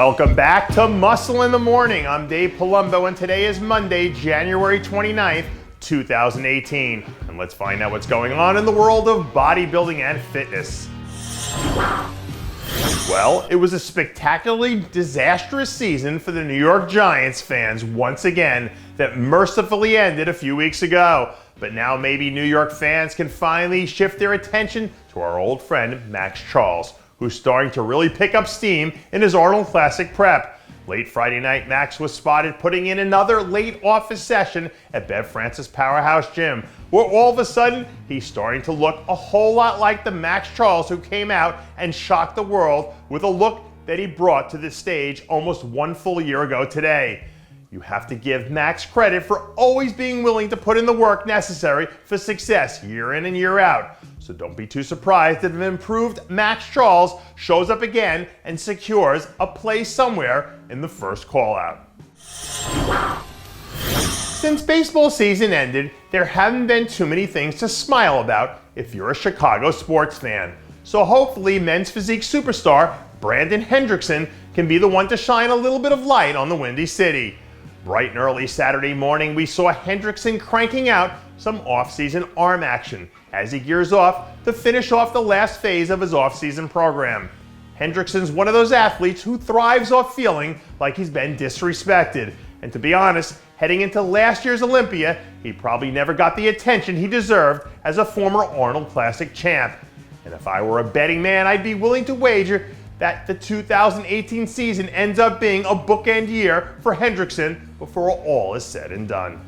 Welcome back to Muscle in the Morning. I'm Dave Palumbo, and today is Monday, January 29th, 2018. And let's find out what's going on in the world of bodybuilding and fitness. Well, it was a spectacularly disastrous season for the New York Giants fans once again that mercifully ended a few weeks ago. But now maybe New York fans can finally shift their attention to our old friend Maxx Charles, who's starting to really pick up steam in his Arnold Classic prep. Late Friday night, Maxx was spotted putting in another late office session at Bev Francis Powerhouse Gym, where all of a sudden, he's starting to look a whole lot like the Maxx Charles who came out and shocked the world with a look that he brought to the stage almost one full year ago today. You have to give Maxx credit for always being willing to put in the work necessary for success year in and year out. So don't be too surprised if an improved Maxx Charles shows up again and secures a place somewhere in the first call-out. Since baseball season ended, there haven't been too many things to smile about if you're a Chicago sports fan. So hopefully men's physique superstar Branden Hendrickson can be the one to shine a little bit of light on the Windy City. Bright and early Saturday morning, we saw Hendrickson cranking out some off-season arm action as he gears off to finish off the last phase of his off-season program. Hendrickson's one of those athletes who thrives off feeling like he's been disrespected. And to be honest, heading into last year's Olympia, he probably never got the attention he deserved as a former Arnold Classic champ. And if I were a betting man, I'd be willing to wager that the 2018 season ends up being a bookend year for Hendrickson before all is said and done.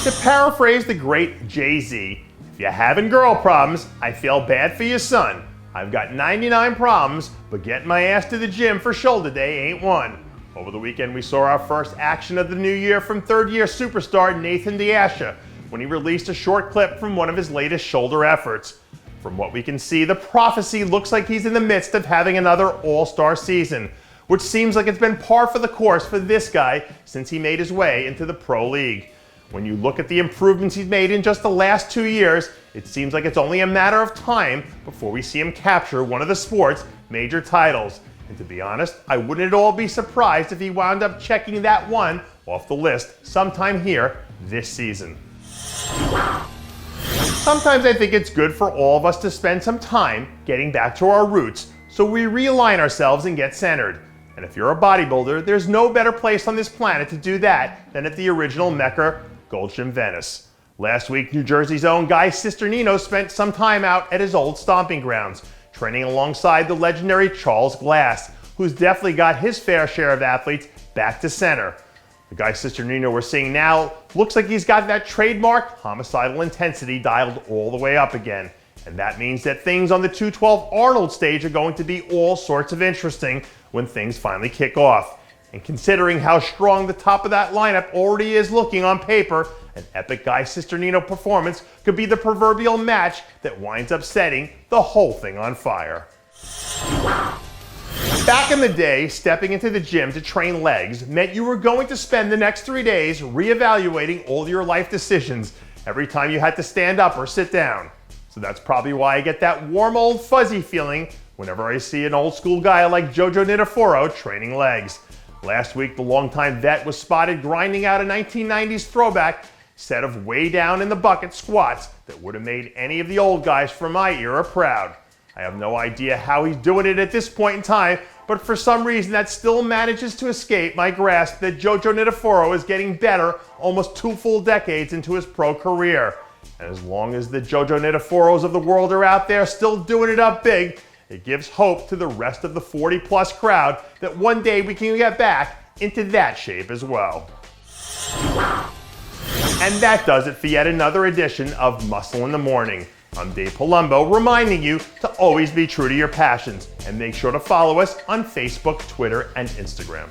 To paraphrase the great Jay-Z, if you're having girl problems, I feel bad for your son. I've got 99 problems, but getting my ass to the gym for shoulder day ain't one. Over the weekend, we saw our first action of the new year from third-year superstar Nathan Asha when he released a short clip from one of his latest shoulder efforts. From what we can see, the prophecy looks like he's in the midst of having another all-star season, which seems like it's been par for the course for this guy since he made his way into the pro league. When you look at the improvements he's made in just the last 2 years, it seems like it's only a matter of time before we see him capture one of the sport's major titles. And to be honest, I wouldn't at all be surprised if he wound up checking that one off the list sometime here this season. Sometimes I think it's good for all of us to spend some time getting back to our roots so we realign ourselves and get centered. And if you're a bodybuilder, there's no better place on this planet to do that than at the original Mecca, Gold's Gym Venice. Last week, New Jersey's own guy Cisternino spent some time out at his old stomping grounds, training alongside the legendary Charles Glass, who's definitely got his fair share of athletes back to center. The guy Cisternino we're seeing now looks like he's got that trademark homicidal intensity dialed all the way up again. And that means that things on the 212 Arnold stage are going to be all sorts of interesting when things finally kick off. And considering how strong the top of that lineup already is looking on paper, an epic guy Cisternino performance could be the proverbial match that winds up setting the whole thing on fire. Back in the day, stepping into the gym to train legs meant you were going to spend the next 3 days reevaluating all your life decisions every time you had to stand up or sit down. So that's probably why I get that warm old fuzzy feeling whenever I see an old school guy like Jojo Ntiforo training legs. Last week, the longtime vet was spotted grinding out a 1990s throwback set of way down in the bucket squats that would have made any of the old guys from my era proud. I have no idea how he's doing it at this point in time, but for some reason that still manages to escape my grasp that Jojo Ntiforo is getting better almost 2 full decades into his pro career. And as long as the Jojo Ntiforos of the world are out there still doing it up big, it gives hope to the rest of the 40-plus crowd that one day we can get back into that shape as well. And that does it for yet another edition of Muscle in the Morning. I'm Dave Palumbo, reminding you to always be true to your passions and make sure to follow us on Facebook, Twitter, and Instagram.